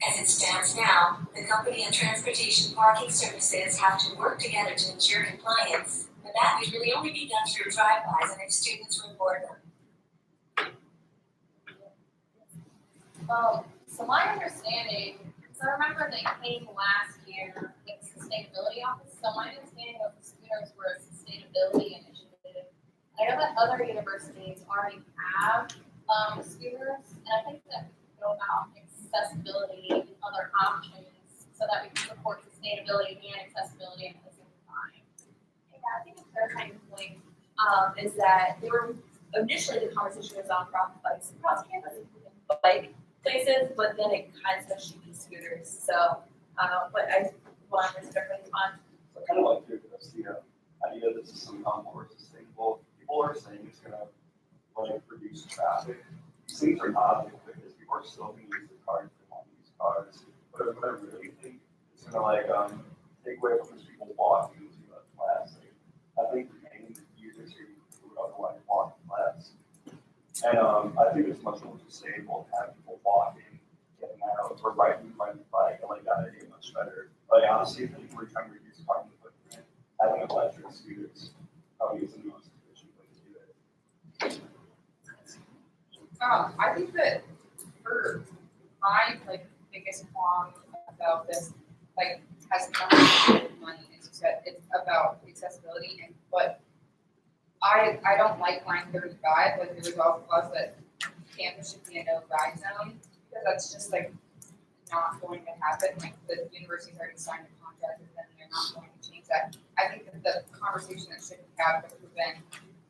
As it stands now, the company and transportation parking services have to work together to ensure compliance, but that would really only be done through drive-bys and if students report them. So my understanding, because I remember they came last year, like sustainability office, so my understanding of the scooters were a sustainability initiative. I know that other universities already have, scooters, and I think that we know about accessibility and other options so that we can support sustainability and accessibility at the same time. Yeah, I think a clarifying point, is that they were, initially the conversation was on bikes across campus, bike places, but then it kind of should be scooters, so, but I want to respect on. So I kind of like to address the idea that this is somehow more sustainable. People are saying it's gonna like reduce traffic. These things are not because people are still gonna use the cars, they want to use cars. But what I really think is gonna like take away from these people walking to class. Like, I think the main users who would otherwise walk in class. And I think it's much more sustainable to have people walking, getting out, or riding the bike. I like that idea much better. But honestly, if we're trying to reduce carbon footprint, having electric scooters probably is the most efficient way to do it. I think that for my like biggest qualm about this, like has nothing to do with money. It's just that it's about accessibility and but I don't like line 35, like the resolve clause that campus should be a no ride zone, because that's just like not going to happen. Like the university's already signed a contract with them, and they're not going to change that. I think that the conversation that should be had would have been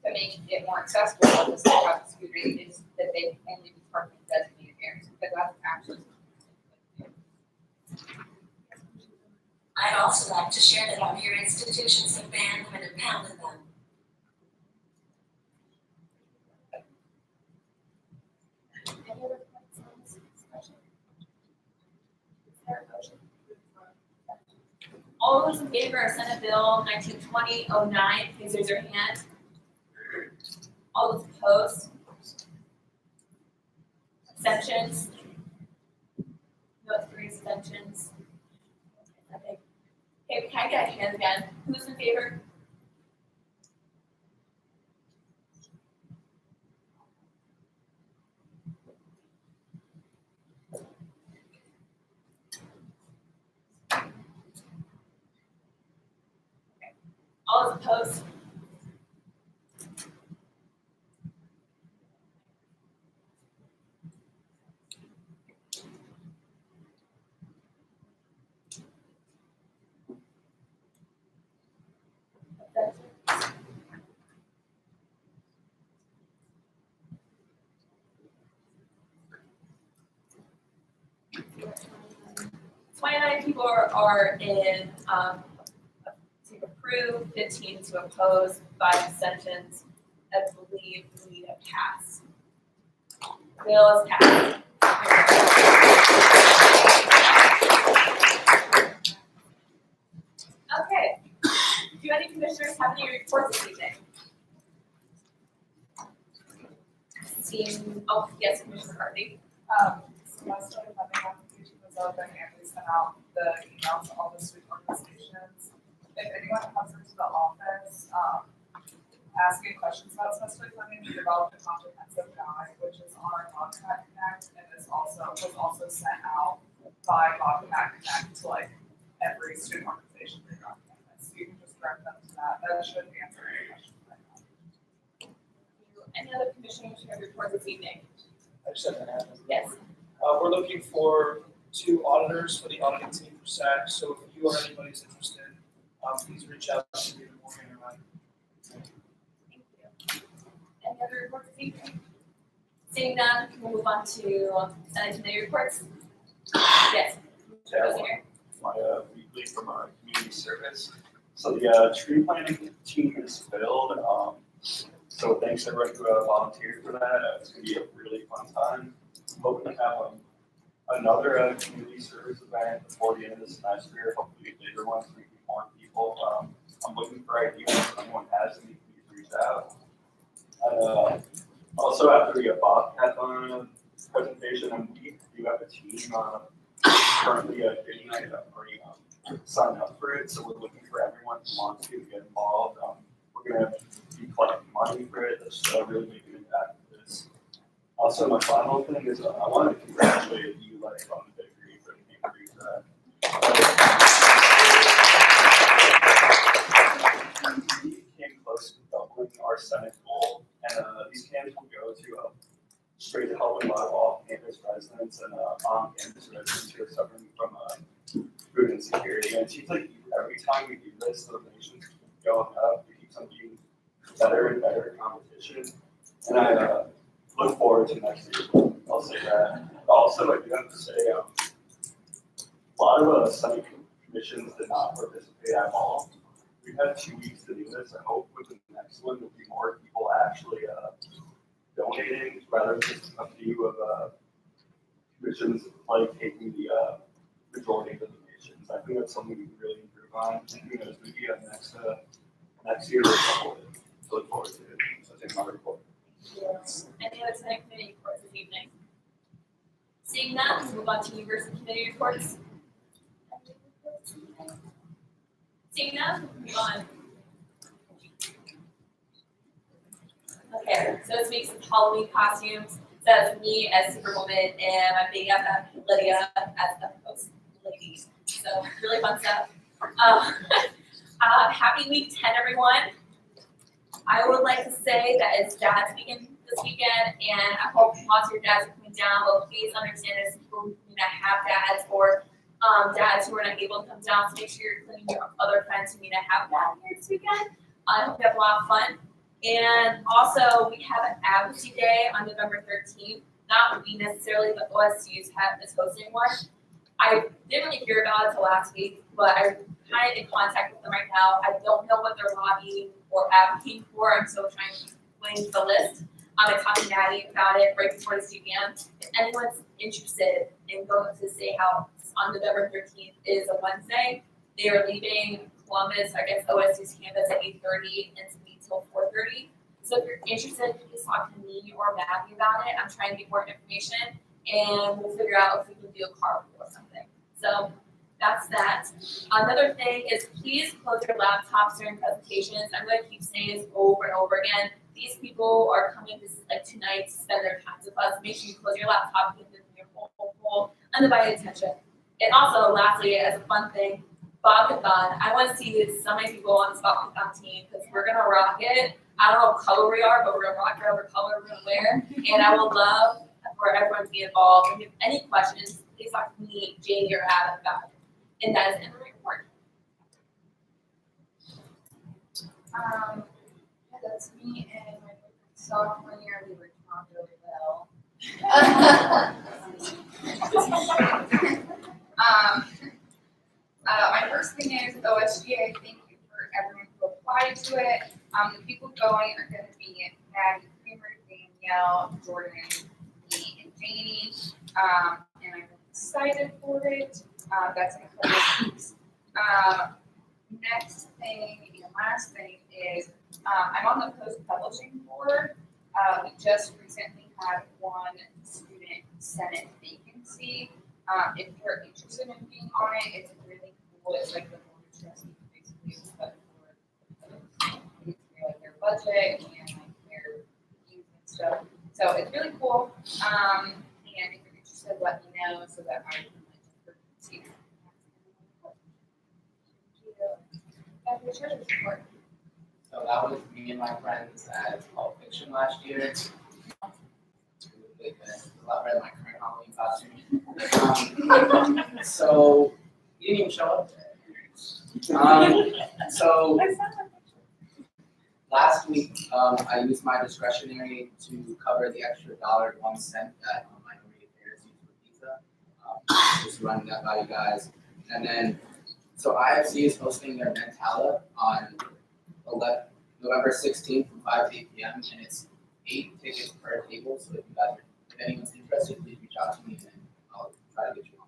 to make it more accessible to the staff of scooters is that they can only be parked in designated areas, because that's actually. I'd also like to share that our peer institutions have banned them and impounded them. Any other points on this discussion? Is there a motion? All those in favor of Senate Bill 1920-09, please raise your hand. All those opposed? Abstentions? No, 3 abstentions. Okay. Okay, can I get a hand again? Who's in favor? All those opposed? 29 people are in to approve, 15 to oppose, 5 abstentions. I believe we have passed. Bill is passed. Okay. Do any commissioners have any reports this evening? Oh, yes, Commissioner McCarthy. So last time having application was open and we sent out the email to all the student organizations. If anyone comes into the office, asking questions about special funding, we developed a comprehensive guide, which is on our Bobcat Connect, and was also sent out by Bobcat Connect to like every student organization that you're on campus. So you can just direct them to that. That should answer any questions right now. Any other commissioners who have reports this evening? I just have to add. Yes. We're looking for 2 auditors for the auditing team for SAC, so if you or anybody's interested, please reach out to me in the morning or night. Thank you. Any other reports this evening? Seeing none, we'll move on to Senate committee reports. Yes. Yeah, my weekly from our community service. So the tree planting team is filled. So thanks everyone who volunteered for that. It's gonna be a really fun time. Hoping to have another community service event before the end of the semester. Hopefully later ones, we can more people. I'm looking for ideas. If anyone has any, please reach out. And also after the Bobcat presentation, and we do have a team currently getting already signed up for it. So we're looking for everyone who wants to get involved. We're gonna be collecting money for it. That's really making an impact with this. Also, my final thing is I want to congratulate you, like, on the victory for the increase. We came close to doubling our Senate goal, and these camps will go to straight to helping a lot of off-campus residents and on-campus residents who are suffering from food insecurity. And it seems like every time we do this, the donations keep going up. It keeps on being better and better competition. And I look forward to next year. I'll say that. Also, I do have to say, a lot of Senate commissions did not participate at all. We've had 2 weeks to do this. I hope with the next one, there'll be more people actually donating rather than just a few of commissions like taking the majority of the donations. I think that's something we can really improve on. And who knows, maybe next year or something. Look forward to it. So I take my report. Any other Senate committee reports this evening? Seeing that, we'll move on to university committee reports. Seeing that, we'll move on. Okay, so this week's Halloween costumes. So that's me as Superwoman and my big FF Lydia as the host lady. So really fun stuff. Happy week 10, everyone. I would like to say that it's Dad's weekend this weekend, and I hope lots of your dads are coming down, but please understand there's people who may not have dads or dads who are not able to come down, so make sure you're including your other friends who may not have dad here this weekend. I hope you have a lot of fun. And also, we have an advocacy day on November 13th. Not we necessarily, but OSU's is hosting one. I didn't really hear about it until last week, but I'm kind of in contact with them right now. I don't know what they're lobbying or advocating for. I'm still trying to explain the list. I talked to Maddie about it right before the CBM. If anyone's interested in going to State House on November 13th, is a Wednesday. They are leaving Columbus, I guess OSU's campus at 8:30 and to meet till 4:30. So if you're interested, please talk to me or Maddie about it. I'm trying to get more information, and we'll figure out if we can do a carpool or something. So that's that. Another thing is please close your laptops during presentations. I'm going to keep saying this over and over again. These people are coming this tonight to spend their time with us. Make sure you close your laptop, give them your full undivided attention. And also, lastly, as a fun thing, Bobcathon. I want to see so many people on this Bobcathon team because we're gonna rock it. I don't know what color we are, but we're gonna rock whatever color we're gonna wear. And I would love for everyone to be involved. If you have any questions, please talk to me, Jamie, or Adam about it. And that is in the report. That's me and my sophomore year, we were taught really well. The people going are gonna be Maggie, Kramer, Danielle, Jordan, me, and Janie. And I'm excited for it. That's in a couple of weeks. Next thing and last thing is, I'm on the post-publishing board. We just recently had one student senate vacancy. If you're interested in being on it, it's really cool. It's like the board of trustees, basically, but for like their budget and like their needs and stuff. So it's really cool. And if you're interested, let me know so that I can like see. So that was me and my friends at Pulp Fiction last year. It's really good. It's a lot better than my current Halloween costume. So you didn't even show up. So last week, I used my discretionary to cover the extra $1.01 that Minority Affairs used for pizza. Just running that by you guys. And then, so IFC is hosting their Mentala on November 16th from 5 to 8 p.m. and it's 8 tickets per table. So if you guys if anyone's interested, please reach out to me and I'll try to get you on.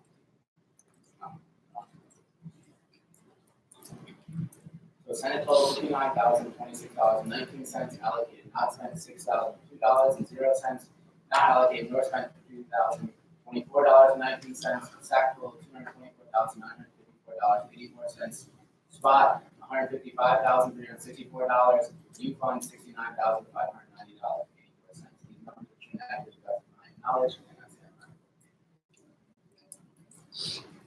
So Senate total $59,026.19, allocated not spent $6,002.00, not allocated nor spent $3,024.19, SAC total $224,954.84, spot $155,364, U fund $69,590.84. These numbers are accurate to the best of my knowledge.